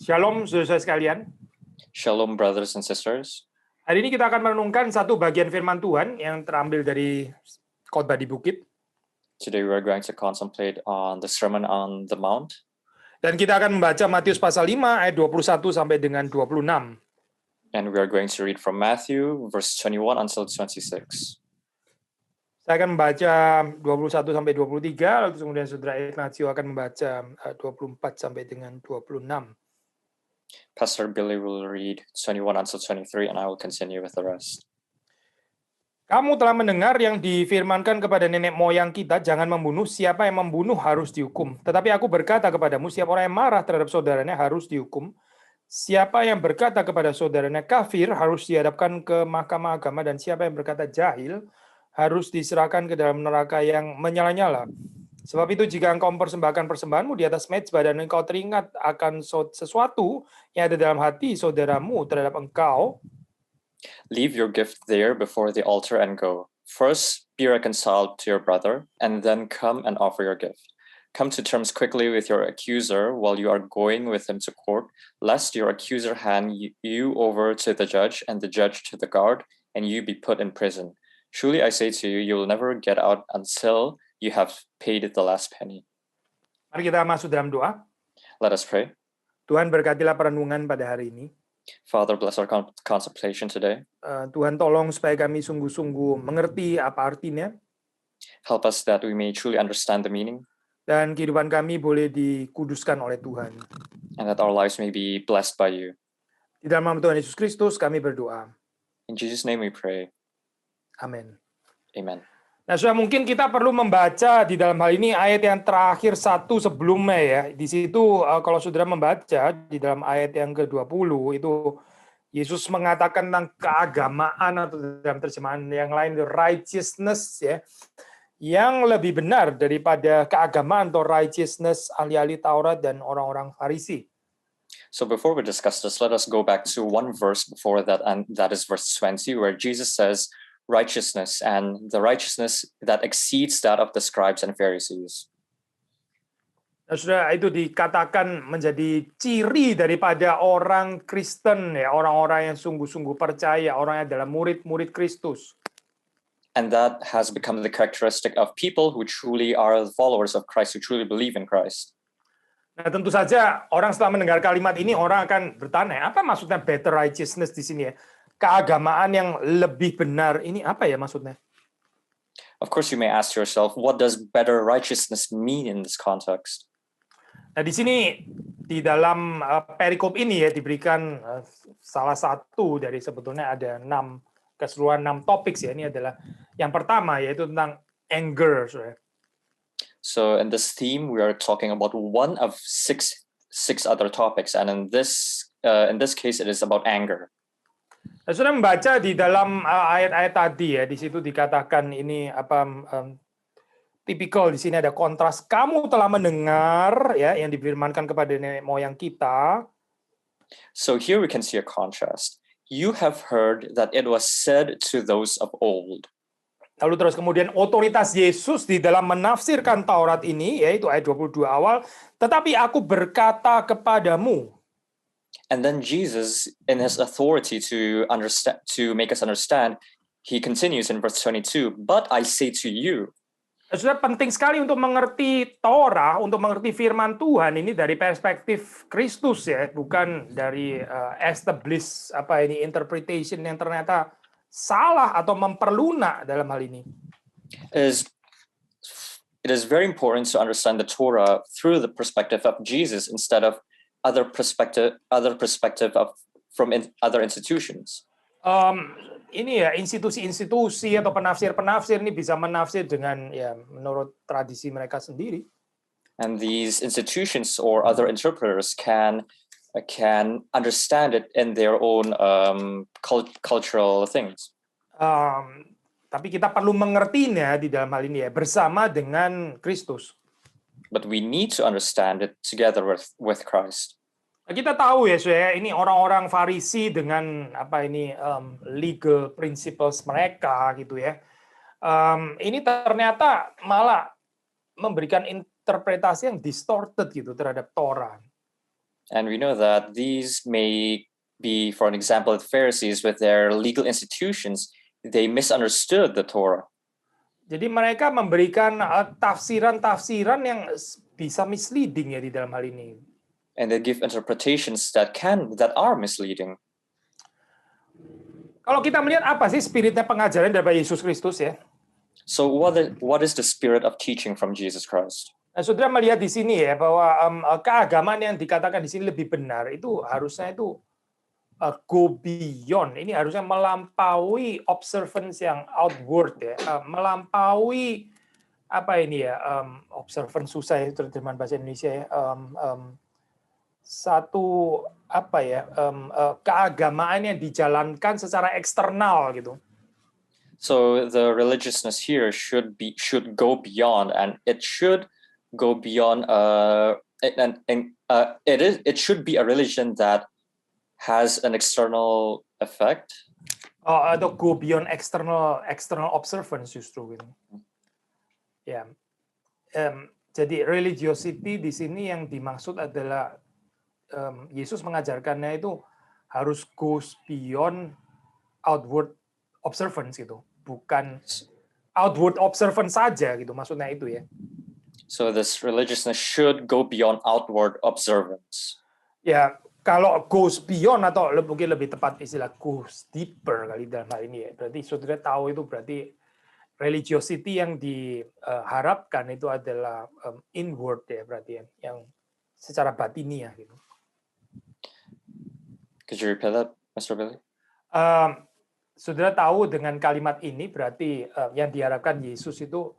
Shalom, saudara-saudara sekalian. Shalom, brothers and sisters. Hari ini kita akan merenungkan satu bagian firman Tuhan yang terambil dari khotbah di bukit. Today we are going to contemplate on the Sermon on the Mount. Dan kita akan membaca Matius pasal 5 ayat 21 sampai dengan 26. And we are going to read from Matthew, verse 21 until 26. Saya akan membaca 21 sampai 23, lalu kemudian saudara Ignacio akan membaca 24 sampai dengan 26. Pastor Billy will read 21 until 23, and I will continue with the rest. Kamu telah mendengar yang difirmankan kepada nenek moyang kita, jangan membunuh, siapa yang membunuh harus dihukum. Tetapi aku berkata kepadamu, siapa orang yang marah terhadap saudaranya harus dihukum. Siapa yang berkata kepada saudaranya kafir harus dihadapkan ke mahkamah agama, dan siapa yang berkata jahil harus diserahkan ke dalam neraka yang menyala-nyala. Sebab itu jika engkau mempersembahkan persembahanmu di atas mezbah dan engkau teringat akan sesuatu yang ada dalam hati saudaramu terhadap engkau, leave your gift there before the altar and go. First, be reconciled to your brother, and then come and offer your gift. Come to terms quickly with your accuser while you are going with him to court, lest your accuser hand you over to the judge, and the judge to the guard, and you be put in prison. Truly I say to you, you will never get out until you have paid the last penny. Mari kita masuk dalam doa. Let us pray. Tuhan berkatilah perenungan pada hari ini. Father, bless our contemplation today. Tuhan tolong supaya kami sungguh-sungguh mengerti apa artinya. Help us that we may truly understand the meaning. Dan kehidupan kami boleh dikuduskan oleh Tuhan. And that our lives may be blessed by you. Di dalam nama Tuhan Yesus Kristus kami berdoa. In Jesus' name we pray. Amin. Amen. Nah, sudah mungkin kita perlu membaca di dalam hal ini ayat yang terakhir satu sebelumnya ya. Di situ kalau saudara membaca di dalam ayat yang ke-20 itu Yesus mengatakan tentang keagamaan atau dalam terjemahan yang lain righteousness ya. Yang lebih benar daripada keagamaan atau righteousness ahli-ahli Taurat dan orang-orang Farisi. So before we discuss this, let us go back to one verse before that, and that is verse 20, where Jesus says, righteousness, and the righteousness that exceeds that of the scribes and Pharisees. Nah, sudah itu dikatakan menjadi ciri daripada orang Kristen ya, orang-orang yang sungguh-sungguh percaya, orang yang adalah murid-murid Kristus. And that has become the characteristic of people who truly are followers of Christ, who truly believe in Christ. Nah, tentu saja orang setelah mendengar kalimat ini orang akan bertanya, apa maksudnya better righteousness di sini ya? Keagamaan yang lebih benar ini apa ya maksudnya? Of course, you may ask yourself, what does better righteousness mean in this context? Nah, di sini di dalam perikop ini ya diberikan salah satu dari sebetulnya ada 6 keseluruhan 6 topik ya. Ini adalah yang pertama yaitu tentang anger. So in this theme, we are talking about one of six other topics, and in this case, it is about anger. Nah, sudah membaca di dalam ayat-ayat tadi ya, di situ dikatakan ini tipikal di sini ada kontras. Kamu telah mendengar ya yang difirmankan kepada nenek moyang kita. So here we can see a contrast. You have heard that it was said to those of old. Lalu terus kemudian otoritas Yesus di dalam menafsirkan Taurat ini yaitu ayat 22 awal, tetapi aku berkata kepadamu. And then Jesus, in his authority to make us understand, he continues in verse 22, but I say to you. Sudah penting sekali untuk mengerti Torah, untuk mengerti firman Tuhan ini dari perspektif Kristus ya, bukan dari establish interpretation yang ternyata salah atau memperlunak dalam hal ini. It is very important to understand the Torah through the perspective of Jesus instead of other perspective from other institutions. Ini ya institusi-institusi atau penafsir-penafsir ini bisa menafsir dengan ya menurut tradisi mereka sendiri. And these institutions or other interpreters can understand it in their own cultural things. Tapi kita perlu mengertinya di dalam hal ini ya bersama dengan Kristus. But we need to understand it together with Christ. Kita tahu ya, saya ini orang-orang Farisi dengan legal principles mereka gitu ya. Ini ternyata malah memberikan interpretasi yang distorted gitu terhadap Torah. And we know that these may be, for an example, the Pharisees with their legal institutions, they misunderstood the Torah. Jadi mereka memberikan tafsiran-tafsiran yang bisa misleading ya di dalam hal ini. And they give interpretations that are misleading. Kalau kita melihat apa sih spiritnya pengajaran dari Yesus Kristus ya? So what is the spirit of teaching from Jesus Christ? Nah, saudara melihat di sini ya bahwa keagamaan yang dikatakan di sini lebih benar itu harusnya itu go beyond. Ini harusnya melampaui observance yang outward ya, melampaui apa ini ya, observance susah ya terjemahan bahasa Indonesia ya. Satu apa ya, keagamaan yang dijalankan secara eksternal gitu. So the religiousness here should go beyond, and it should go beyond. It should be a religion that has an external effect. Atau go beyond external observance justru gitu. Ya, jadi religiosity di sini yang dimaksud adalah Yesus mengajarkannya itu harus goes beyond outward observance gitu, bukan outward observance saja gitu, maksudnya itu ya. So this religiousness should go beyond outward observance. Ya, kalau goes beyond atau mungkin lebih tepat istilah goes deeper kali dalam hal ini ya. Berarti saudara tahu itu berarti religiosity yang diharapkan itu adalah inward ya, berarti yang secara batiniah gitu. Could you repeat that, Mr. Billy? Saudara tahu dengan kalimat ini berarti yang diharapkan Yesus itu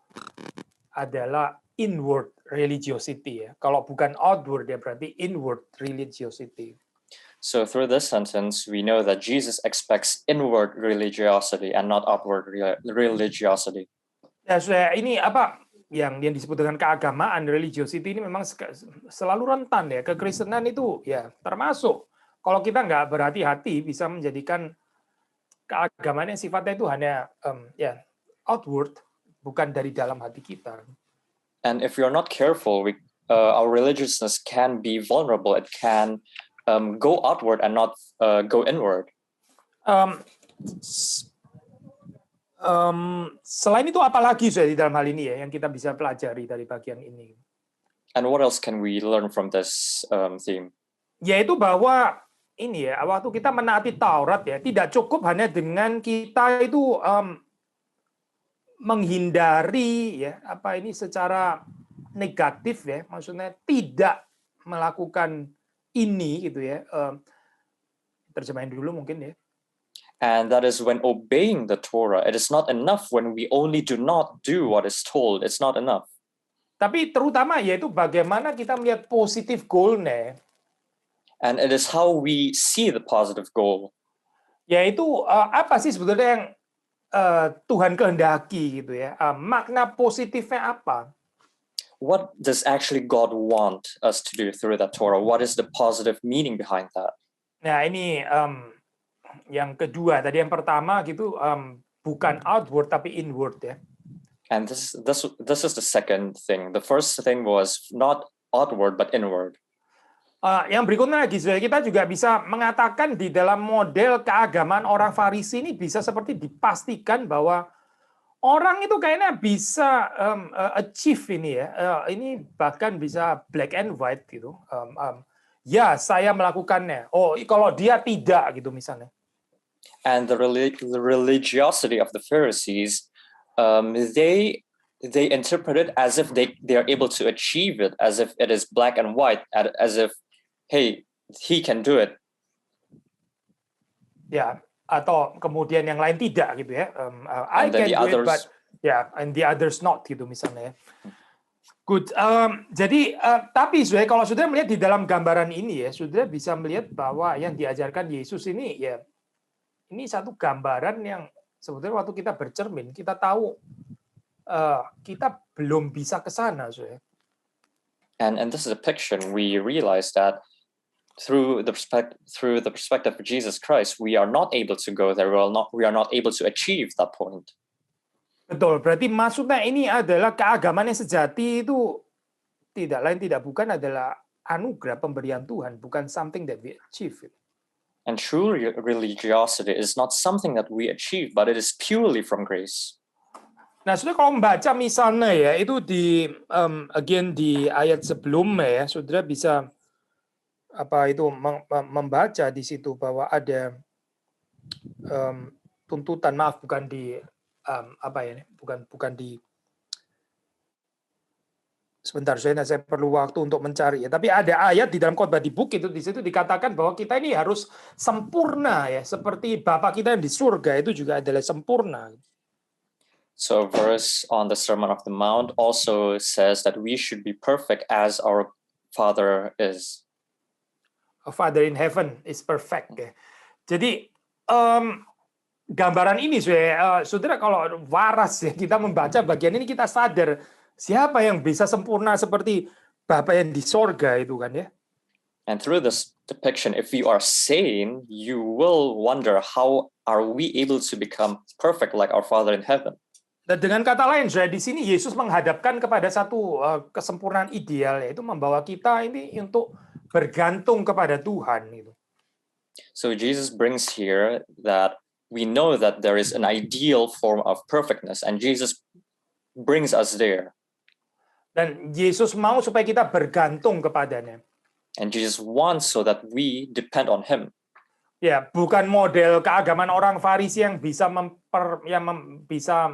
adalah inward religiosity ya. Kalau bukan outward ya berarti inward religiosity. So through this sentence, we know that Jesus expects inward religiosity and not outward religiosity. Ya, saudara, ini apa yang disebut dengan keagamaan religiosity ini memang selalu rentan ya. Kekristenan itu ya termasuk kalau kita nggak berhati-hati bisa menjadikan keagamaan yang sifatnya itu hanya outward, bukan dari dalam hati kita. And if we are not careful, our religiousness can be vulnerable. It can go outward and not go inward. Selain itu apalagi sudah di dalam hal ini ya yang kita bisa pelajari dari bagian ini? And what else can we learn from this theme? Yaitu bahwa ini ya, waktu kita menaati Taurat ya, tidak cukup hanya dengan kita itu menghindari ya apa ini secara negatif ya, maksudnya tidak melakukan ini gitu ya. Terjemahin dulu mungkin ya. And that is when obeying the Torah. It is not enough when we only do not do what is told. It's not enough. Tapi terutama yaitu bagaimana kita melihat positif goalnya. And it is how we see the positive goal. Yaitu apa sih sebetulnya yang Tuhan kehendaki gitu ya. Makna positifnya apa? What does actually God want us to do through that Torah? What is the positive meaning behind that? Nah, ini yang kedua. Tadi yang pertama gitu bukan outward tapi inward ya. And this is the second thing. The first thing was not outward but inward. Yang berikutnya lagi, kita juga bisa mengatakan di dalam model keagamaan orang Farisi ini bisa seperti dipastikan bahwa orang itu kayaknya bisa achieve ini ya, ini bahkan bisa black and white gitu. Ya, saya melakukannya. Oh, kalau dia tidak gitu misalnya. And the religiosity of the Pharisees, they interpret it as if they are able to achieve it, as if it is black and white, as if, hey, he can do it. Ya, atau kemudian yang lain tidak gitu ya. I And then can the do others, it, but and the others not gitu misalnya. Good. Jadi tapi saudara, kalau saudara melihat di dalam gambaran ini ya, saudara bisa melihat bahwa yang diajarkan Yesus ini ya, ini satu gambaran yang sebetulnya waktu kita bercermin kita tahu kita belum bisa ke sana, saudara. And this is a picture. We realize that through the perspective of Jesus Christ, we are not able to go there. We are not able to achieve that point. Betul. Berarti maksudnya ini adalah keagamaan yang sejati itu tidak lain tidak bukan adalah anugerah pemberian Tuhan, bukan something that we achieve. And true religiosity is not something that we achieve, but it is purely from grace. Nah, saudara kalau membaca misalnya ya, itu di again di ayat sebelumnya ya, saudara bisa membaca di situ bahwa ada tuntutan, maaf bukan di bukan di sebentar, saya perlu waktu untuk mencari ya. Tapi ada ayat di dalam khotbah di Bukit itu, di situ dikatakan bahwa kita ini harus sempurna ya, seperti Bapa kita yang di surga itu juga adalah sempurna. So a verse on the Sermon of the Mount also says that we should be perfect as our Father is. A Father in heaven is perfect ya. Jadi gambaran ini saudara kalau waras ya, kita membaca bagian ini kita sadar siapa yang bisa sempurna seperti Bapa yang di sorga itu kan ya. And through this depiction, if you are sane, you will wonder how are we able to become perfect like our Father in heaven. Dan dengan kata lain, di sini Yesus menghadapkan kepada satu kesempurnaan ideal, yaitu membawa kita ini untuk bergantung kepada Tuhan. Gitu. So Jesus brings here that we know that there is an ideal form of perfectness, and Jesus brings us there. Dan Yesus mau supaya kita bergantung kepadanya. And Jesus wants so that we depend on Him. Ya, bukan model keagamaan orang Farisi yang bisa bisa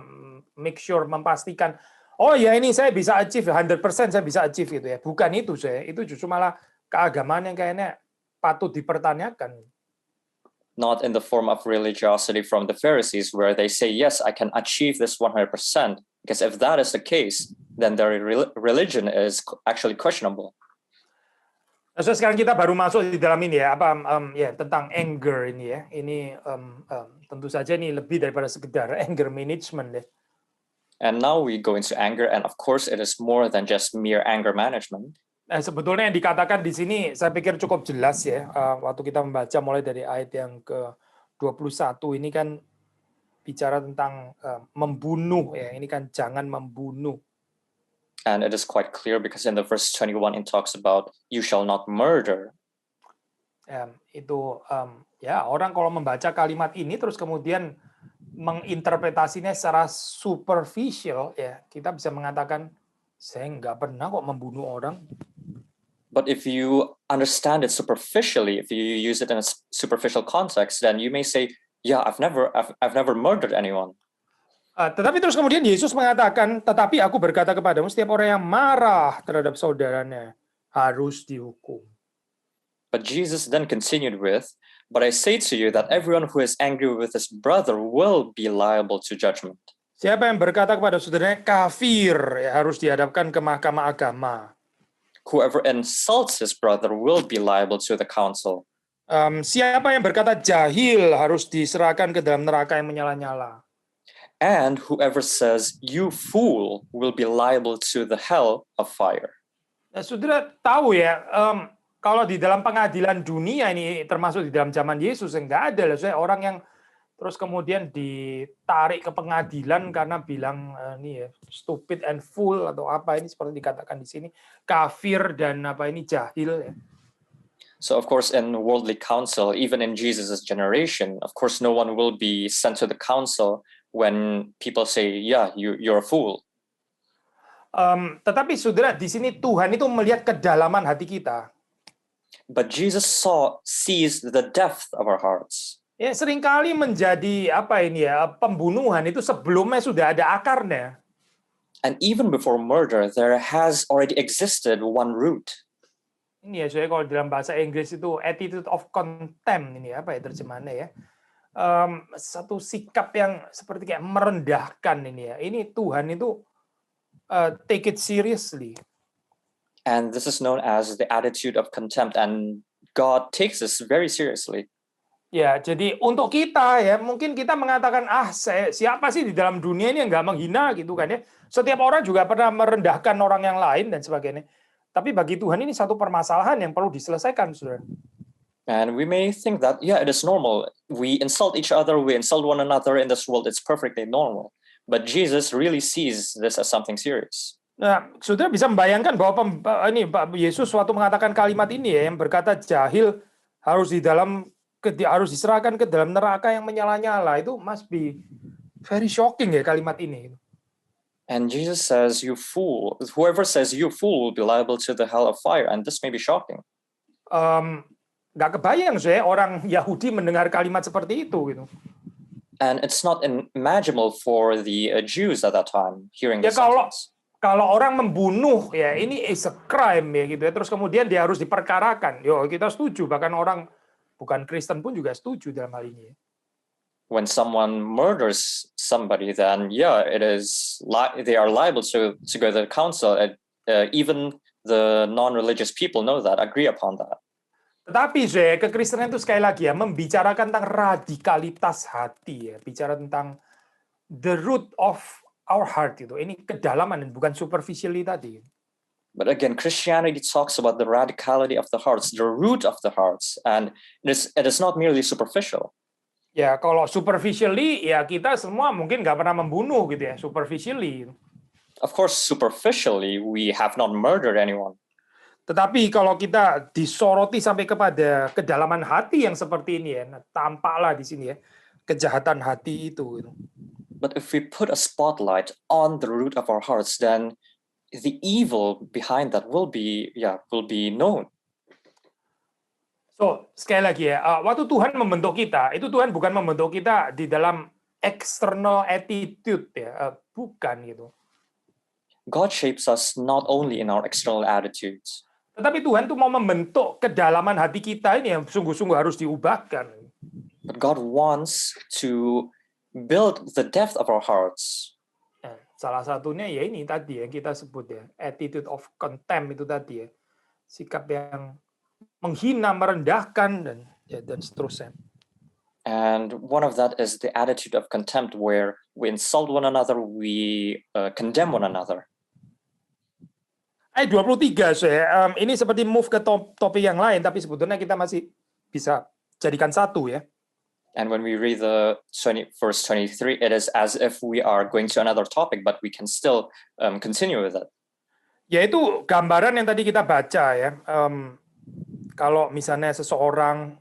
make sure, memastikan, oh ya ini saya bisa achieve, 100% saya bisa achieve gitu ya. Bukan itu itu justru malah keagamaan yang kayaknya patut dipertanyakan. Not in the form of religiosity from the Pharisees where they say, yes, I can achieve this 100%. Because if that is the case, then their religion is actually questionable. Nah, so sekarang kita baru masuk di dalam ini ya, tentang anger ini ya. Ini tentu saja ini lebih daripada sekedar anger management ya. And now we go into anger, and of course it is more than just mere anger management. Nah, sebetulnya yang dikatakan di sini saya pikir cukup jelas ya. Waktu kita membaca mulai dari ayat yang ke-21 ini kan bicara tentang membunuh ya. Ini kan jangan membunuh. And it is quite clear because in the verse 21 it talks about you shall not murder. Orang kalau membaca kalimat ini terus kemudian menginterpretasinya secara superficial ya, kita bisa mengatakan saya nggak pernah kok membunuh orang. But if you understand it superficially, if you use it in a superficial context, then you may say, yeah, I've never murdered anyone. Tetapi terus kemudian Yesus mengatakan, tetapi aku berkata kepadamu, setiap orang yang marah terhadap saudaranya harus dihukum. But Jesus then continued with, but I say to you that everyone who is angry with his brother will be liable to judgment. Siapa yang berkata kepada saudaranya kafir ya, harus dihadapkan ke mahkamah agama. Whoever insults his brother will be liable to the council. Siapa yang berkata jahil harus diserahkan ke dalam neraka yang menyala-nyala. And whoever says you fool will be liable to the hell of fire. Nah, saudara tahu ya, kalau di dalam pengadilan dunia ini termasuk di dalam zaman Yesus enggak ada lah orang yang terus kemudian ditarik ke pengadilan karena bilang stupid and fool atau apa ini seperti dikatakan di sini kafir dan jahil ya. So of course in worldly council, even in Jesus' generation, of course no one will be sent to the council when people say, yeah, you're a fool. Tetapi saudara di sini Tuhan itu melihat kedalaman hati kita. But Jesus sees the depth of our hearts. Ya, seringkali menjadi pembunuhan itu sebelumnya sudah ada akarnya. And even before murder, there has already existed one root. Ini ya, saya kalau dalam bahasa Inggris itu attitude of contempt ini terjemahannya ya. Satu sikap yang seperti kayak merendahkan ini ya. Ini Tuhan itu take it seriously. And this is known as the attitude of contempt, and God takes this very seriously. Ya, jadi untuk kita ya, mungkin kita mengatakan, siapa sih di dalam dunia ini yang nggak menghina gitu kan ya. Setiap orang juga pernah merendahkan orang yang lain dan sebagainya. Tapi bagi Tuhan ini satu permasalahan yang perlu diselesaikan, saudara. And we may think that, yeah, it is normal. We insult each other, we insult one another in this world. It's perfectly normal. But Jesus really sees this as something serious. Nah, saudara bisa membayangkan bahwa ini Pak Yesus suatu mengatakan kalimat ini ya, yang berkata jahil harus harus diserahkan ke dalam neraka yang menyala-nyala. Itu must be very shocking ya kalimat ini. And Jesus says, "You fool! Whoever says you fool will be liable to the hell of fire." And this may be shocking. Nggak kebayang saya orang Yahudi mendengar kalimat seperti itu gitu. And it's not imaginable for the Jews at that time hearing Ya this sentence. kalau orang membunuh ya ini is a crime ya gitu ya. Terus kemudian dia harus diperkarakan. Yo kita setuju, bahkan orang bukan Kristen pun juga setuju dalam hal ini. When someone murders somebody, then yeah, it is they are liable to go to the council. Even the non-religious people know that, agree upon that. Tetapi kekristenan itu sekali lagi ya membicarakan tentang radikalitas hati ya, bicara tentang the root of our heart itu. Ini kedalaman bukan superficially tadi. But again, Christianity talks about the radicality of the hearts, the root of the hearts, and it is not merely superficial. Ya kalau superficially ya kita semua mungkin nggak pernah membunuh gitu ya, superficially. Of course, superficially we have not murdered anyone. Tetapi kalau kita disoroti sampai kepada kedalaman hati yang seperti ini ya, nah, tampaklah di sini ya kejahatan hati itu. But if we put a spotlight on the root of our hearts, then the evil behind that will be known. So sekali lagi ya, waktu Tuhan membentuk kita, itu Tuhan bukan membentuk kita di dalam external attitude ya, bukan gitu. God shapes us not only in our external attitudes. Tetapi Tuhan tuh mau membentuk kedalaman hati kita ini yang sungguh-sungguh harus diubahkan. But God wants to build the depth of our hearts. Salah satunya ya ini tadi yang kita sebut ya, attitude of contempt itu tadi ya. Sikap yang menghina, merendahkan dan seterusnya. And one of that is the attitude of contempt, where we insult one another, we condemn one another. Ayat 23 ini seperti move ke topik yang lain, tapi sebetulnya kita masih bisa jadikan satu ya. And when we read the verse 23, it is as if we are going to another topic, but we can still continue with it. Yaitu gambaran yang tadi kita baca ya. Kalau misalnya seseorang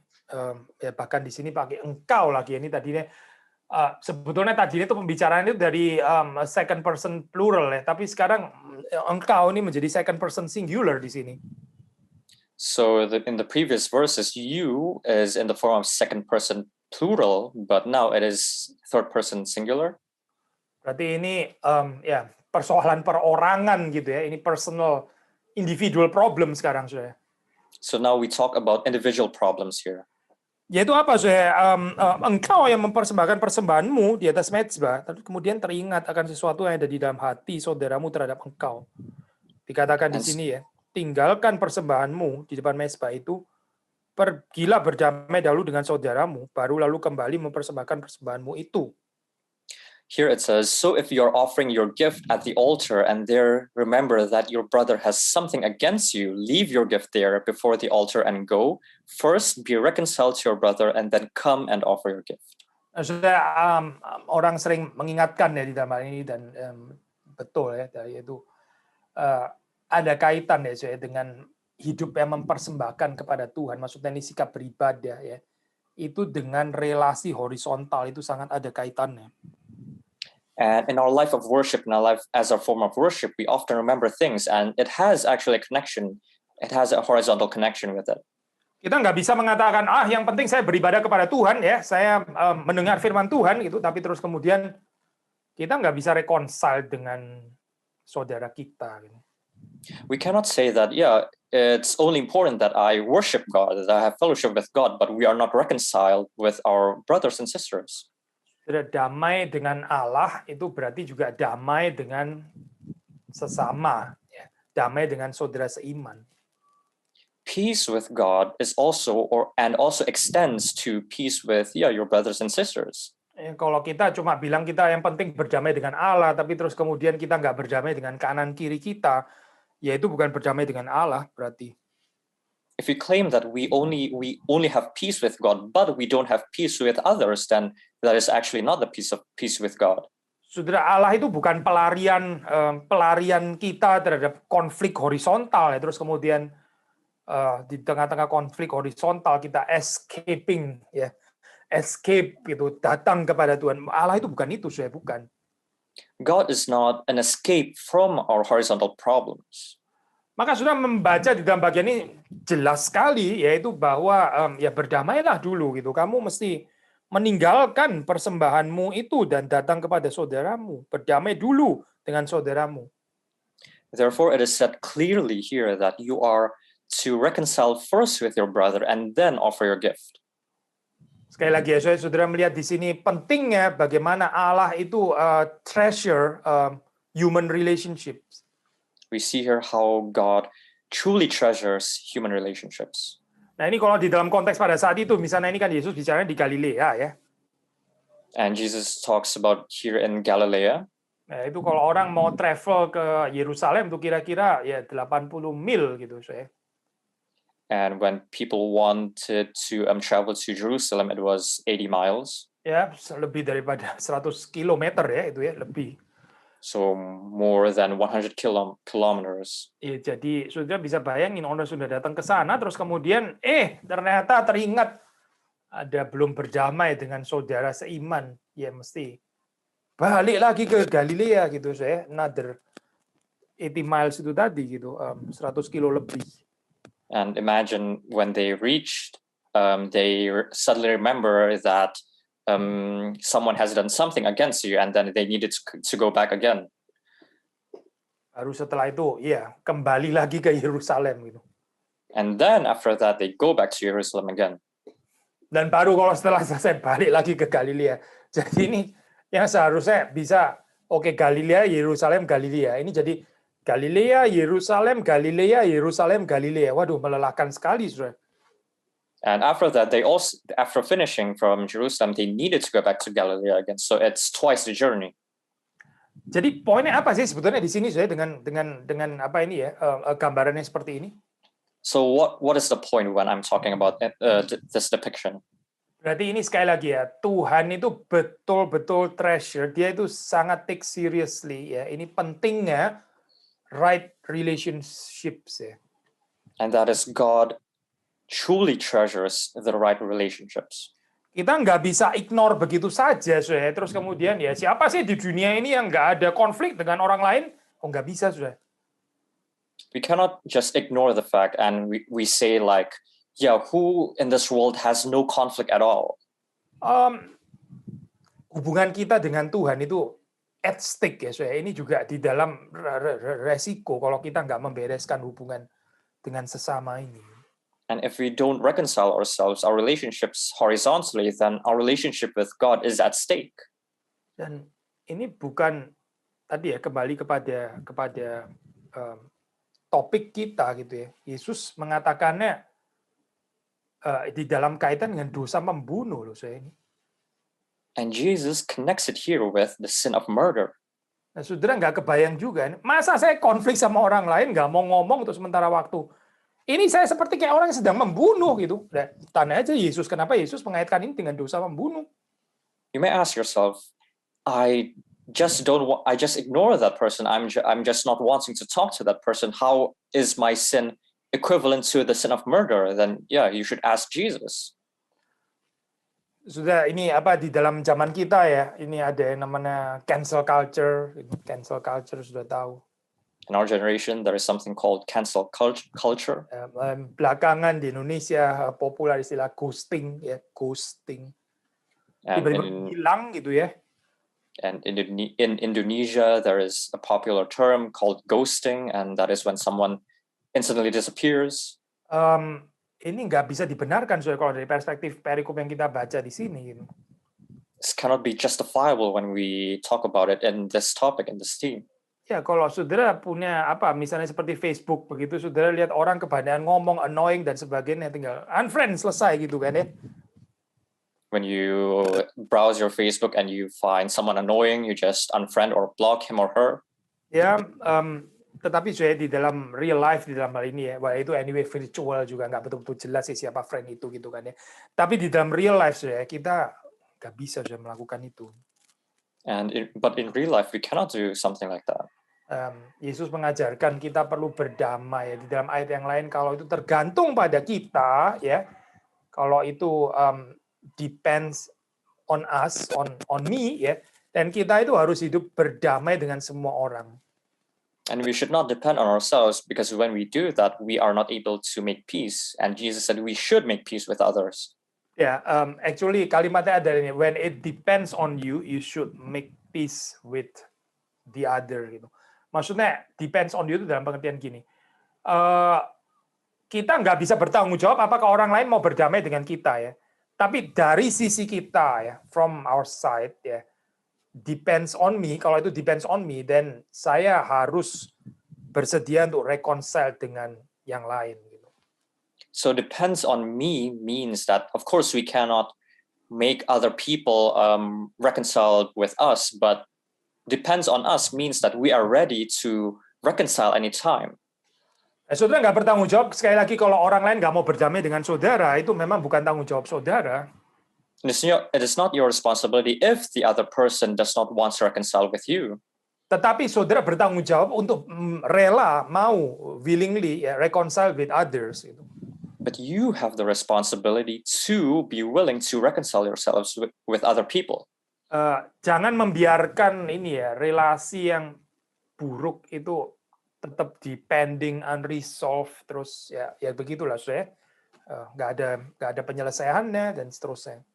ya bahkan di sini pakai engkau lagi, ini tadinya sebetulnya tadinya itu pembicaraan itu dari second person plural ya, tapi sekarang engkau ini menjadi second person singular di sini. So in the previous verses, you is in the form of second person plural, but now it is third person singular. Berarti ini ya persoalan perorangan gitu ya, ini personal individual problem sekarang sudah. So now we talk about individual problems here. Yaitu apa engkau yang mempersembahkan persembahanmu di atas mezbah, tapi kemudian teringat akan sesuatu yang ada di dalam hati saudaramu terhadap engkau. Dikatakan di sini ya, tinggalkan persembahanmu di depan mezbah itu, pergilah berdamai dahulu dengan saudaramu, baru lalu kembali mempersembahkan persembahanmu itu. Here it says, so if you are offering your gift at the altar and there remember that your brother has something against you, leave your gift there before the altar and go. First be reconciled to your brother and then come and offer your gift. Orang sering mengingatkan ya di dalam hal ini dan betul ya, yaitu ada kaitan ya dengan hidup yang mempersembahkan kepada Tuhan. Maksudnya ini sikap beribadah ya. Itu dengan relasi horizontal itu sangat ada kaitannya. And in our life of worship, in our life as a form of worship, we often remember things, and it has actually a connection. It has a horizontal connection with it. Kita nggak bisa mengatakan, yang penting saya beribadah kepada Tuhan ya, saya mendengar firman Tuhan gitu, tapi terus kemudian kita nggak bisa reconcile dengan saudara kita. Gitu. We cannot say that, it's only important that I worship God, that I have fellowship with God, but we are not reconciled with our brothers and sisters. Damai dengan Allah itu berarti juga damai dengan sesama, ya. Damai dengan saudara seiman. Peace with God is also extends to peace with your brothers and sisters. Kalau kita cuma bilang kita yang penting berdamai dengan Allah, tapi terus kemudian kita nggak berdamai dengan kanan kiri kita, ya itu bukan berdamai dengan Allah berarti. If we claim that we only have peace with God, but we don't have peace with others, then that is actually not the peace with God. Saudara, Allah itu bukan pelarian kita terhadap konflik horizontal ya. Terus kemudian di tengah-tengah konflik horizontal kita escaping ya, escape gitu, datang kepada Tuhan. Allah itu bukan itu, saya bukan. God is not an escape from our horizontal problems. Maka sudah membaca di dalam bagian ini jelas sekali, yaitu bahwa ya berdamailah dulu gitu. Kamu mesti meninggalkan persembahanmu itu dan datang kepada saudaramu. Berdamai dulu dengan saudaramu. Therefore, it is said clearly here that you are to reconcile first with your brother and then offer your gift. Sekali lagi ya, saudara melihat di sini pentingnya bagaimana Allah itu treasure human relationships. We see here how God truly treasures human relationships. Nah ini kalau di dalam konteks pada saat itu, misalnya ini kan Yesus bicara di Galilea ya. And Jesus talks about here in Galilee. Nah itu kalau orang mau travel ke Yerusalem itu kira-kira ya 80 mil gitu saya. And when people wanted to travel to Jerusalem, it was 80 miles. Ya, lebih daripada 100 kilometer ya itu ya, lebih. So more than 100 kilometers. Ya, jadi saudara bisa bayangin orang sudah datang ke sana terus kemudian ternyata teringat ada belum berdamai dengan saudara seiman, ya mesti balik lagi ke Galilea gitu saya, another 80 miles itu tadi gitu, 100 kilo lebih. And imagine when they reached, they suddenly remember that someone has done something against you, and then they needed to go back again. Baru setelah itu, ya kembali lagi ke Yerusalem gitu. And then after that, they go back to Jerusalem again. Dan baru kalau setelah selesai balik lagi ke Galilea. Jadi ini yang seharusnya bisa, Galilea, Yerusalem, Galilea. Ini jadi Galilea, Yerusalem, Galilea, Yerusalem, Galilea. Waduh, melelahkan sekali, saudara. And after that, they also, after finishing from Jerusalem, they needed to go back to Galilee again. So it's twice the journey. Jadi poinnya apa sih sebetulnya di sini saya dengan apa ini ya, gambarannya seperti ini? So what is the point when I'm talking about this depiction? Berarti ini sekali lagi ya, Tuhan itu betul-betul treasure, dia itu sangat take seriously ya. Ini pentingnya right relationships ya. And that is God truly treasures the right relationships. Kita nggak bisa ignore begitu saja, sudah. Terus kemudian ya siapa sih di dunia ini yang nggak ada konflik dengan orang lain? Nggak bisa, sudah. We cannot just ignore the fact and we say like, yeah, who in this world has no conflict at all? Hubungan kita dengan Tuhan itu at stake ya, sudah. Ini juga di dalam resiko kalau kita nggak membereskan hubungan dengan sesama ini. And if we don't reconcile ourselves, our relationships horizontally, then our relationship with God is at stake. Dan ini bukan tadi ya, kembali kepada topik kita gitu ya. Yesus mengatakannya di dalam kaitan dengan dosa membunuh loh saya ini. And Jesus connects it here with the sin of murder. Nah, saudara nggak kebayang juga, masa saya konflik sama orang lain nggak mau ngomong untuk sementara waktu. Ini saya seperti kayak orang yang sedang membunuh gitu. Nah, tanya aja Yesus, kenapa Yesus mengaitkan ini dengan dosa membunuh? You may ask yourself, I just ignore that person. I'm just not wanting to talk to that person. How is my sin equivalent to the sin of murder? Then yeah, you should ask Jesus. Sudah ini apa di dalam zaman kita ya, ini ada yang namanya cancel culture. Cancel culture sudah tahu. In our generation, there is something called cancel culture. Belakangan di Indonesia populer istilah ghosting ya, ghosting. Tiba-tiba hilang gitu ya. And in Indonesia, there is a popular term called ghosting, and that is when someone instantly disappears. Ini nggak bisa dibenarkan soalnya kalau dari perspektif perikop yang kita baca di sini. Gitu. This cannot be justifiable when we talk about it in this topic, in this theme. Ya, kalau saudara punya apa, misalnya seperti Facebook, begitu saudara lihat orang kebanyakan ngomong, annoying, dan sebagainya, tinggal unfriend, selesai gitu kan ya. When you browse your Facebook and you find someone annoying, you just unfriend or block him or her. Ya, tetapi saya di dalam real life, di dalam hal ini ya, wah itu anyway virtual juga, nggak betul-betul jelas sih siapa friend itu gitu kan ya. Tapi di dalam real life saya, kita nggak bisa sudah melakukan itu. But in real life, we cannot do something like that. Yesus mengajarkan kita perlu berdamai. Di dalam ayat yang lain, kalau itu tergantung pada kita, ya, kalau itu depends on us, on me, ya, dan kita itu harus hidup berdamai dengan semua orang. And we should not depend on ourselves, because when we do that, we are not able to make peace. And Jesus said we should make peace with others. Ya, actually kalimatnya ada ini. When it depends on you, you should make peace with the other. Gitu. Maksudnya depends on you itu dalam pengertian gini. Kita nggak bisa bertanggung jawab apakah orang lain mau berdamai dengan kita ya. Tapi dari sisi kita ya, from our side ya, depends on me. Kalau itu depends on me, then saya harus bersedia untuk reconcile dengan yang lain. Gitu. So depends on me means that, of course, we cannot make other people reconcile with us, but depends on us means that we are ready to reconcile anytime. Saudara nggak bertanggung jawab, sekali lagi kalau orang lain nggak mau berdamai dengan saudara, itu memang bukan tanggung jawab saudara. It is not your responsibility if the other person does not want to reconcile with you. Tetapi saudara bertanggung jawab untuk rela, mau, willingly reconcile with others. But you have the responsibility to be willing to reconcile yourselves with other people. Jangan membiarkan ini ya, relasi yang buruk itu tetap depending, unresolved, terus ya begitulah saya, nggak ada penyelesaiannya dan seterusnya.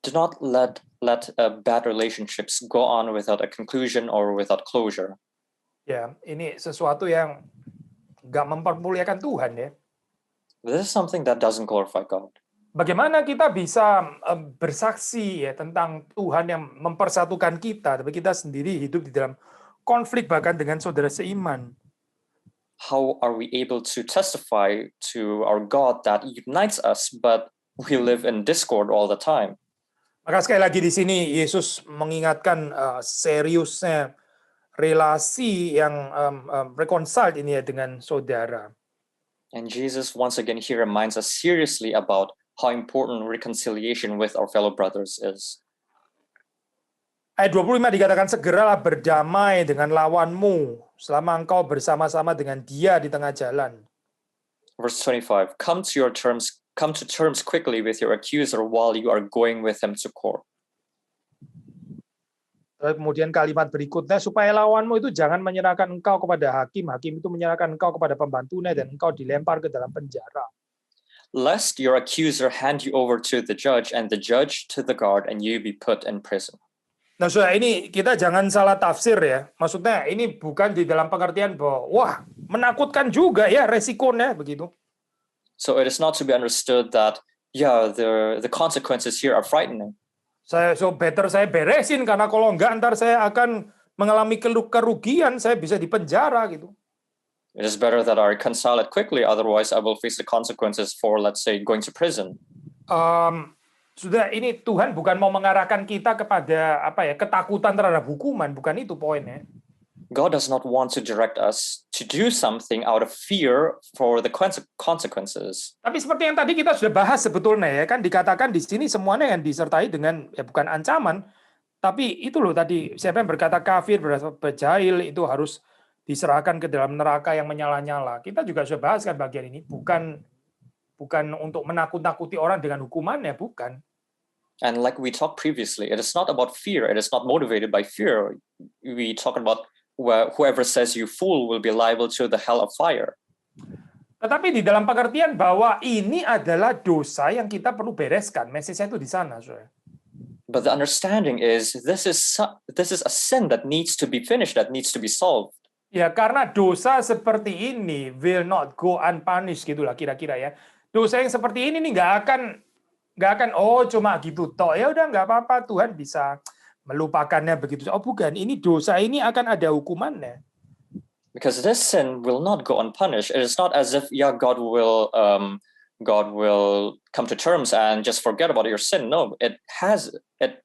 Do not let bad relationships go on without a conclusion or without closure. Ya, ini sesuatu yang nggak mempermuliakan Tuhan ya. This is something that doesn't glorify God. Bagaimana kita bisa bersaksi ya tentang Tuhan yang mempersatukan kita, tapi kita sendiri hidup di dalam konflik bahkan dengan saudara seiman? How are we able to testify to our God that unites us, but we live in discord all the time? Maka sekali lagi di sini Yesus mengingatkan seriusnya relasi yang reconciled ini ya dengan saudara. And Jesus once again here reminds us seriously about how important reconciliation with our fellow brothers is. Ayat 25 dikatakan, segeralah berdamai dengan lawanmu selama engkau bersama-sama dengan dia di tengah jalan. Verse 25, come to terms quickly with your accuser while you are going with him to court. Kemudian kalimat berikutnya, supaya lawanmu itu jangan menyerahkan engkau kepada hakim, hakim itu menyerahkan engkau kepada pembantunya, dan engkau dilempar ke dalam penjara. Lest your accuser hand you over to the judge, and the judge to the guard, and you be put in prison. Nah, saudara, ini kita jangan salah tafsir ya. Maksudnya ini bukan di dalam pengertian bahwa, wah, menakutkan juga ya resikonya, begitu. So it is not to be understood that, yeah, the consequences here are frightening. So better saya beresin, karena kalau enggak ntar saya akan mengalami kerugian, saya bisa dipenjara gitu. It is better that I reconcile it quickly, otherwise I will face the consequences for, let's say, going to prison. Sudah, ini Tuhan bukan mau mengarahkan kita kepada ketakutan terhadap hukuman, bukan itu poinnya. God does not want to direct us to do something out of fear for the consequences. Tapi seperti yang tadi kita sudah bahas sebetulnya ya, kan dikatakan di sini semuanya yang disertai dengan ya bukan ancaman, tapi itu loh tadi siapa yang berkata kafir, berjahil itu harus diserahkan ke dalam neraka yang menyala-nyala. Kita juga sudah bahas kan bagian ini, bukan untuk menakut-nakuti orang dengan hukumannya, bukan. And like we talked previously, it is not about fear. It is not motivated by fear. We talk about whoever says you fool will be liable to the hell of fire. Tetapi di dalam pengertian bahwa ini adalah dosa yang kita perlu bereskan. Message-nya itu di sana, saudara. But the understanding is this is a sin that needs to be finished, that needs to be solved. Ya, karena dosa seperti ini will not go unpunished, gitulah kira-kira ya. Dosa yang seperti ini nih nggak akan oh cuma gitu toh, ya udah nggak apa-apa, Tuhan bisa melupakannya begitu. Oh bukan, ini dosa ini akan ada hukumannya. Because this sin will not go unpunished. It is not as if God will come to terms and just forget about your sin. No, it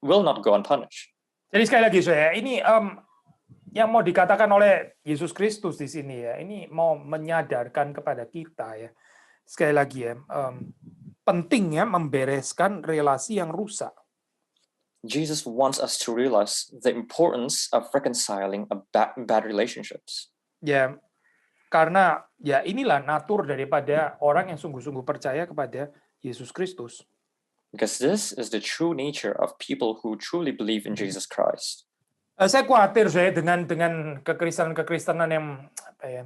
will not go unpunished. Jadi sekali lagi saya, ini yang mau dikatakan oleh Yesus Kristus di sini ya, ini mau menyadarkan kepada kita ya. Sekali lagi ya, pentingnya membereskan relasi yang rusak. Jesus wants us to realize the importance of reconciling a bad relationships. Ya, karena ya inilah natur daripada orang yang sungguh-sungguh percaya kepada Yesus Kristus. Because this is the true nature of people who truly believe in Jesus Christ. Saya khawatir saya dengan kekristenan yang apa ya,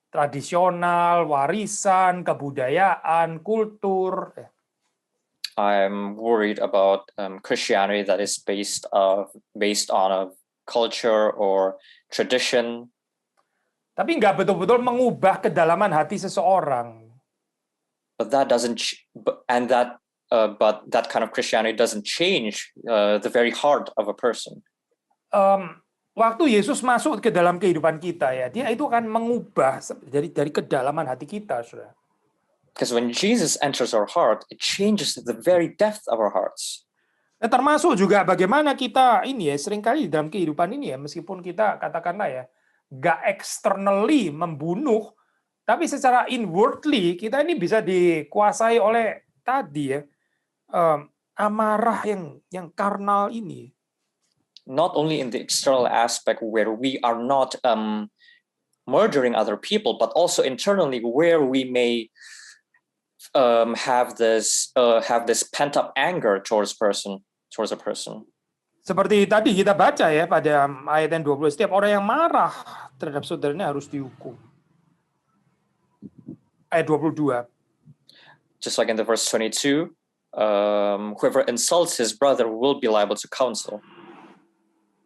tradisional, warisan, kebudayaan, kultur. I'm worried about Christianity that is based on a culture or tradition. Tapi nggak betul-betul mengubah kedalaman hati seseorang. But that doesn't, but that kind of Christianity doesn't change the very heart of a person. Waktu Yesus masuk ke dalam kehidupan kita ya, dia itu akan mengubah dari kedalaman hati kita, saudara. Because when Jesus enters our heart, it changes the very depth of our hearts. Nah, termasuk juga bagaimana kita ini ya, seringkali dalam kehidupan ini ya, meskipun kita katakanlah ya, nggak externally membunuh, tapi secara inwardly kita ini bisa dikuasai oleh tadi ya, amarah yang karnal ini. Not only in the external aspect where we are not murdering other people, but also internally where we may have this pent-up anger towards a person. Seperti tadi kita baca ya pada ayat yang 20, setiap orang yang marah terhadap saudaranya harus dihukum. Ayat 22. Just like in the verse 22, whoever insults his brother will be liable to counsel.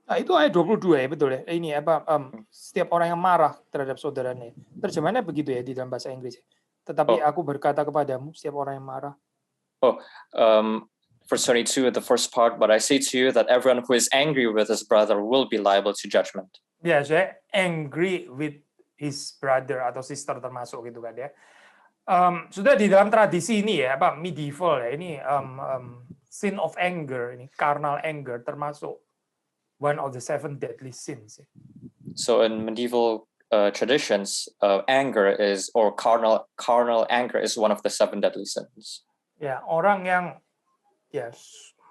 Nah, itu ayat 22 ya, betul ya. Ini apa setiap orang yang marah terhadap saudaranya. Terjemahannya begitu ya di dalam bahasa Inggris. Tetapi aku berkata kepadamu, setiap orang yang marah. Verse 22, the first part, but I say to you that everyone who is angry with his brother will be liable to judgment. Ya, saya angry with his brother atau sister termasuk gitu kan ya. Sudah di dalam tradisi ini ya, apa medieval ya, ini sin of anger, ini carnal anger termasuk one of the 7 deadly sins. So in medieval traditions, anger is, or carnal anger is one of the 7 deadly sins. Ya, orang yang ya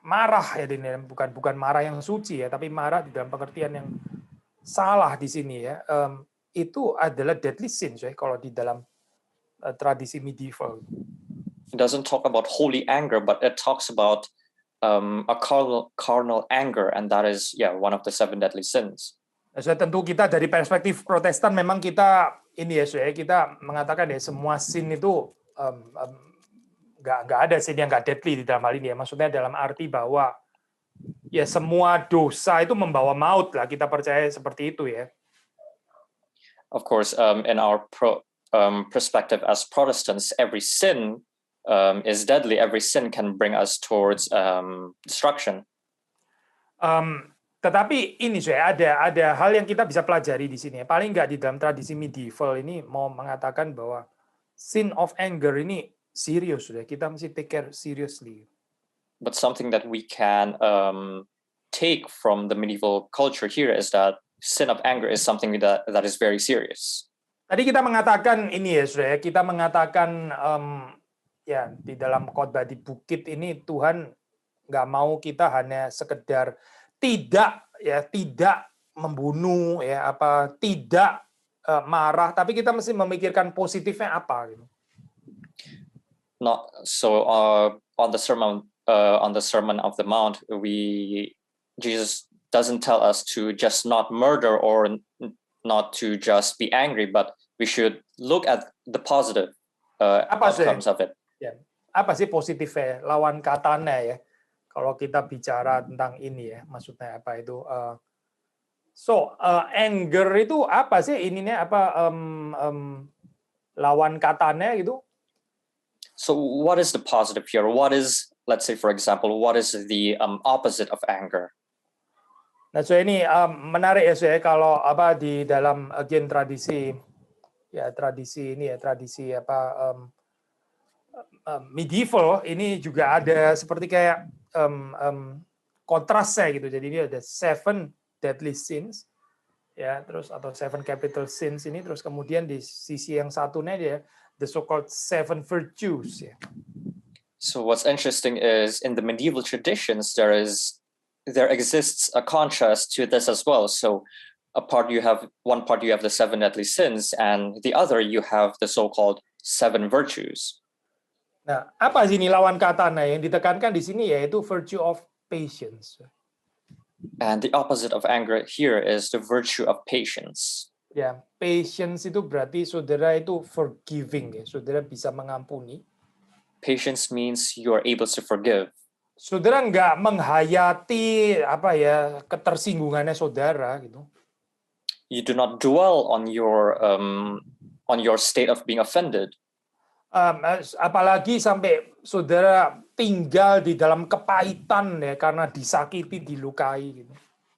marah ya, ini bukan marah yang suci ya, tapi marah di dalam pengertian yang salah di sini ya. Itu adalah deadly sins ya kalau di dalam tradisi medieval. It doesn't talk about holy anger, but it talks about a carnal anger, and that is one of the 7 deadly sins. Tentu kita dari perspektif Protestan memang kita ini ya, kita mengatakan ya semua sin itu nggak ada sin yang nggak deadly di dalam hal ini ya. Maksudnya dalam arti bahwa ya semua dosa itu membawa maut lah, kita percaya seperti itu ya. Of course, in our perspective as Protestants, every sin is deadly. Every sin can bring us towards destruction. Tetapi ini ada hal yang kita bisa pelajari di sini. Paling nggak di dalam tradisi medieval ini mau mengatakan bahwa sin of anger ini serius, sudah kita mesti take care seriously. But something that we can take from the medieval culture here is that sin of anger is something that is very serious. Tadi kita mengatakan ini ya, sudah kita mengatakan ya di dalam khotbah di bukit ini Tuhan nggak mau kita hanya sekedar tidak membunuh ya, apa tidak marah, tapi kita mesti memikirkan positifnya apa gitu. Not so on the sermon of the Mount, Jesus doesn't tell us to just not murder or not to just be angry, but we should look at the positive outcomes of it. Ya, apa sih positifnya? Lawan katanya ya. Kalau kita bicara tentang ini ya, maksudnya apa itu? Anger itu apa sih ininya, apa lawan katanya gitu? So what is the positive here? What is, let's say for example, what is the opposite of anger? Nah, so ini menarik ya, saya kalau apa di dalam again tradisi medieval ini juga ada seperti kayak kontrasnya gitu. Jadi ini ada 7 deadly sins ya, terus atau 7 capital sins ini, terus kemudian di sisi yang satunya dia the so-called 7 virtues ya. So what's interesting is in the medieval traditions there is there exists a contrast to this as well. So one part you have the 7 deadly sins, and the other you have the so-called 7 virtues. Nah, apa sini lawan katanya yang ditekankan di sini yaitu virtue of patience. And the opposite of anger here is the virtue of patience. Ya, patience itu berarti saudara itu forgiving ya, saudara bisa mengampuni. Patience means you are able to forgive. Saudara nggak menghayati apa ya ketersinggungannya saudara gitu. You do not dwell on your state of being offended. Apalagi sampai saudara tinggal di dalam kepahitan ya karena disakiti, dilukai gitu.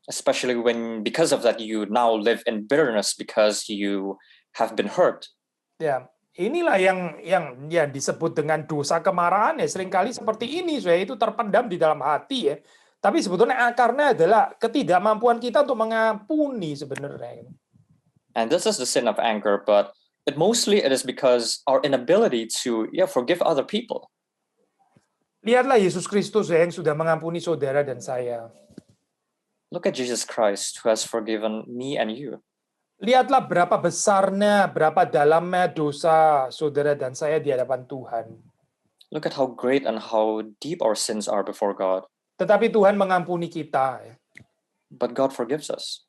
Especially when because of that you now live in bitterness because you have been hurt. Ya, inilah yang ya disebut dengan dosa kemarahan ya, seringkali seperti ini saya itu terpendam di dalam hati ya. Tapi sebetulnya akarnya adalah ketidakmampuan kita untuk mengampuni sebenarnya. And this is the sin of anger, but it is because our inability to forgive other people. Lihatlah Yesus Kristus yang sudah mengampuni saudara dan saya. Look at Jesus Christ who has forgiven me and you. Lihatlah berapa besarnya, berapa dalamnya dosa saudara dan saya di hadapan Tuhan. Look at how great and how deep our sins are before God. Tetapi Tuhan mengampuni kita. But God forgives us.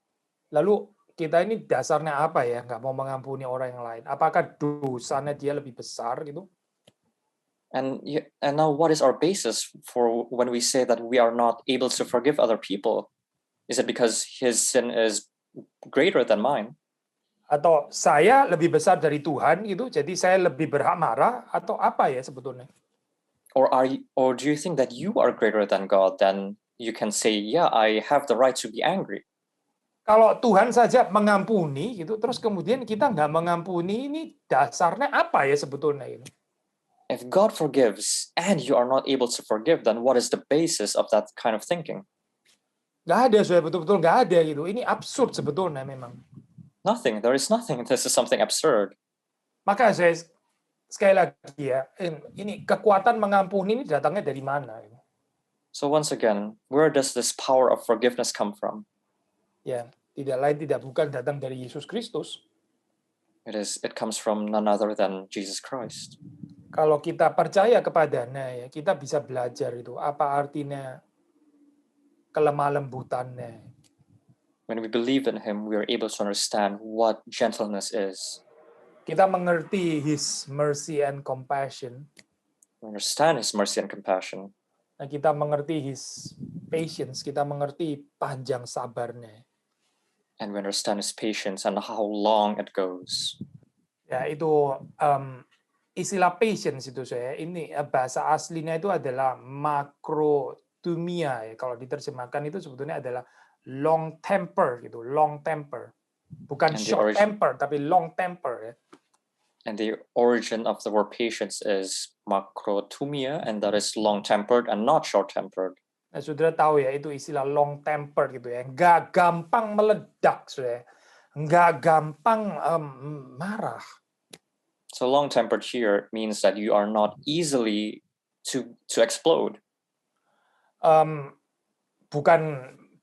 Lalu kita ini dasarnya apa ya? Nggak mau mengampuni orang yang lain. Apakah dosanya dia lebih besar gitu? And now what is our basis for when we say that we are not able to forgive other people? Is it because his sin is greater than mine? Atau saya lebih besar dari Tuhan gitu, jadi saya lebih berhak marah atau apa ya sebetulnya? Or do you think that you are greater than God? Then you can say, yeah, I have the right to be angry. Kalau Tuhan saja mengampuni gitu, terus kemudian kita nggak mengampuni, ini dasarnya apa ya sebetulnya ini? If God forgives and you are not able to forgive, then what is the basis of that kind of thinking? Nggak ada, saya betul-betul nggak ada gitu. Ini absurd sebetulnya memang. Nothing. There is nothing. This is something absurd. Maka saya sekali lagi ya, ini kekuatan mengampuni ini datangnya dari mana? So once again, where does this power of forgiveness come from? Ya, tidak lain tidak bukan datang dari Yesus Kristus. It comes from none other than Jesus Christ. Kalau kita percaya kepadanya ya, kita bisa belajar itu apa artinya kelemah lembutannya. When we believe in him, we are able to understand what gentleness is. Kita mengerti his mercy and compassion. We understand his mercy and compassion. Nah, kita mengerti his patience, kita mengerti panjang sabarnya. And we understand his patience and how long it goes. Ya, itu istilah patience itu saya. Ini bahasa aslinya itu adalah makrotumia ya. Kalau diterjemahkan itu sebetulnya adalah long temper gitu, long temper. Bukan short temper tapi long temper ya. And the origin of the word patience is makrotumia, and that is long-tempered and not short-tempered. Nah, saudara tahu ya itu istilah long temper gitu ya. Nggak gampang meledak, saudara. Nggak gampang marah. So long-tempered here means that you are not easily to explode. Bukan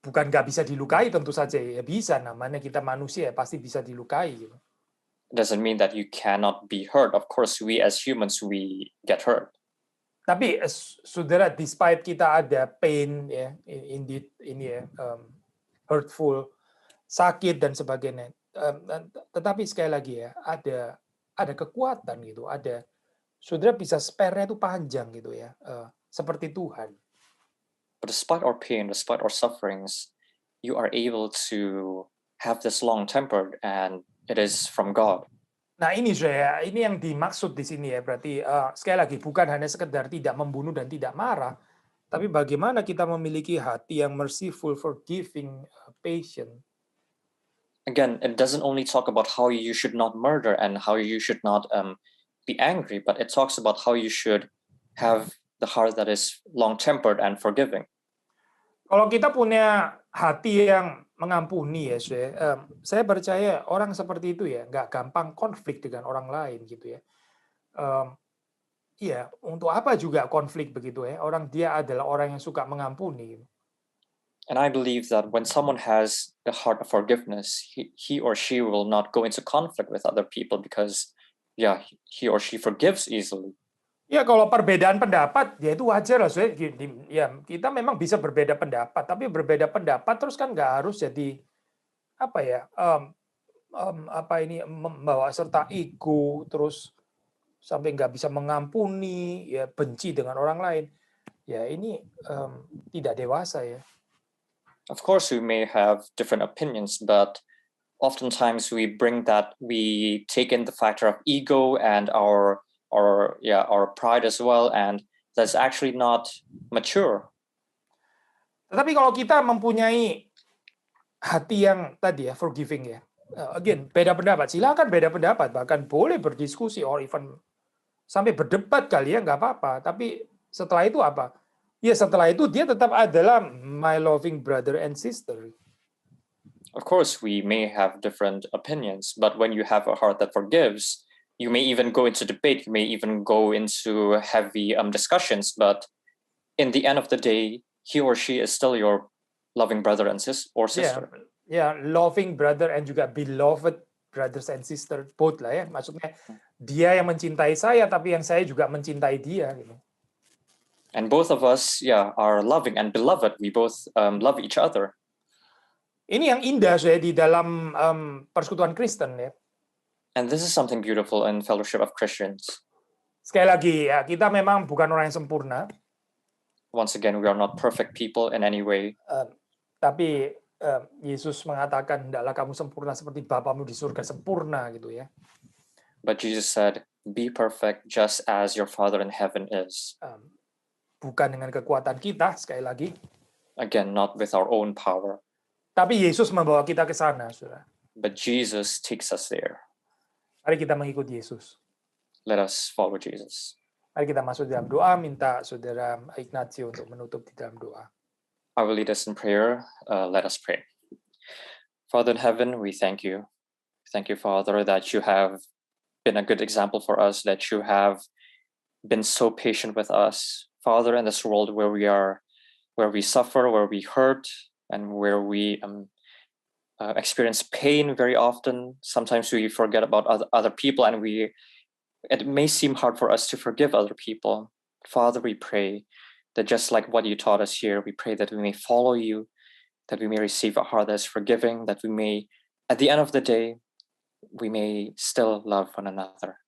nggak bisa dilukai tentu saja ya, bisa, namanya kita manusia ya, pasti bisa dilukai gitu. It doesn't mean that you cannot be hurt. Of course, we as humans, we get hurt. Tapi saudara, despite kita ada pain ya, indeed ini ya, hurtful, sakit dan sebagainya, tetapi sekali lagi ya, ada kekuatan gitu, ada saudara bisa spare-nya itu panjang gitu ya, seperti Tuhan. But despite our pain, despite our sufferings, you are able to have this long-tempered, and it is from God. Nah ini yang dimaksud di sini ya, berarti sekali lagi bukan hanya sekedar tidak membunuh dan tidak marah, tapi bagaimana kita memiliki hati yang merciful, forgiving, patient. Again, it doesn't only talk about how you should not murder and how you should not be angry, but it talks about how you should have the heart that is long-tempered and forgiving. Kalau kita punya hati yang mengampuni ya, saya percaya orang seperti itu ya nggak gampang konflik dengan orang lain gitu ya. Iya, untuk apa juga konflik begitu ya? Dia adalah orang yang suka mengampuni. And I believe that when someone has the heart of forgiveness, he or she will not go into conflict with other people because, yeah, he or she forgives easily. Ya kalau perbedaan pendapat, ya itu wajar lah. Ya kita memang bisa berbeda pendapat, tapi berbeda pendapat terus kan nggak harus jadi apa ya? Membawa serta ego, terus sampai nggak bisa mengampuni, ya benci dengan orang lain. Ya ini tidak dewasa ya. Of course, we may have different opinions, but oftentimes we take in the factor of ego and our pride as well, and that's actually not mature. Tetapi kalau kita mempunyai hati yang tadi ya forgiving ya, again beda pendapat, silakan beda pendapat, bahkan boleh berdiskusi or even sampai berdebat kali ya, nggak apa-apa. Tapi setelah itu apa? Ya setelah itu dia tetap adalah my loving brother and sister. Of course, we may have different opinions, but when you have a heart that forgives, you may even go into debate, you may even go into heavy discussions, but in the end of the day, he or she is still your loving brother and sister. Ya, loving brother and juga beloved brothers and sister, both lah ya. Maksudnya dia yang mencintai saya, tapi yang saya juga mencintai dia. Gitu. And both of us, are loving and beloved. We both love each other. Ini yang indah saya di dalam persekutuan Kristen ya. And this is something beautiful in Fellowship of Christians. Sekali lagi ya, kita memang bukan orang yang sempurna. Once again, we are not perfect people in any way. Tapi Yesus mengatakan, hendaklah kamu sempurna seperti Bapamu di surga sempurna gitu ya. But Jesus said, be perfect just as your Father in heaven is. Bukan dengan kekuatan kita, sekali lagi. Again, not with our own power. Tapi Yesus membawa kita ke sana, saudara. But Jesus takes us there. Mari kita mengikuti Yesus. Let us follow Jesus. Mari kita masuk dalam doa, minta saudara Ignatio untuk menutup di dalam doa. I will lead us in prayer. Let us pray. Father in heaven, we thank you. Thank you, Father, that you have been a good example for us, that you have been so patient with us. Father, in this world where we suffer, where we hurt, and where we experience pain very often, sometimes we forget about other people, and it may seem hard for us to forgive other people. Father, we pray that just like what you taught us here, we pray that we may follow you, that we may receive a heart that is forgiving, that we may, at the end of the day, we may still love one another.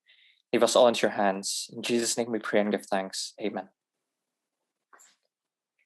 Leave us all into your hands. In Jesus' name we pray and give thanks. Amen.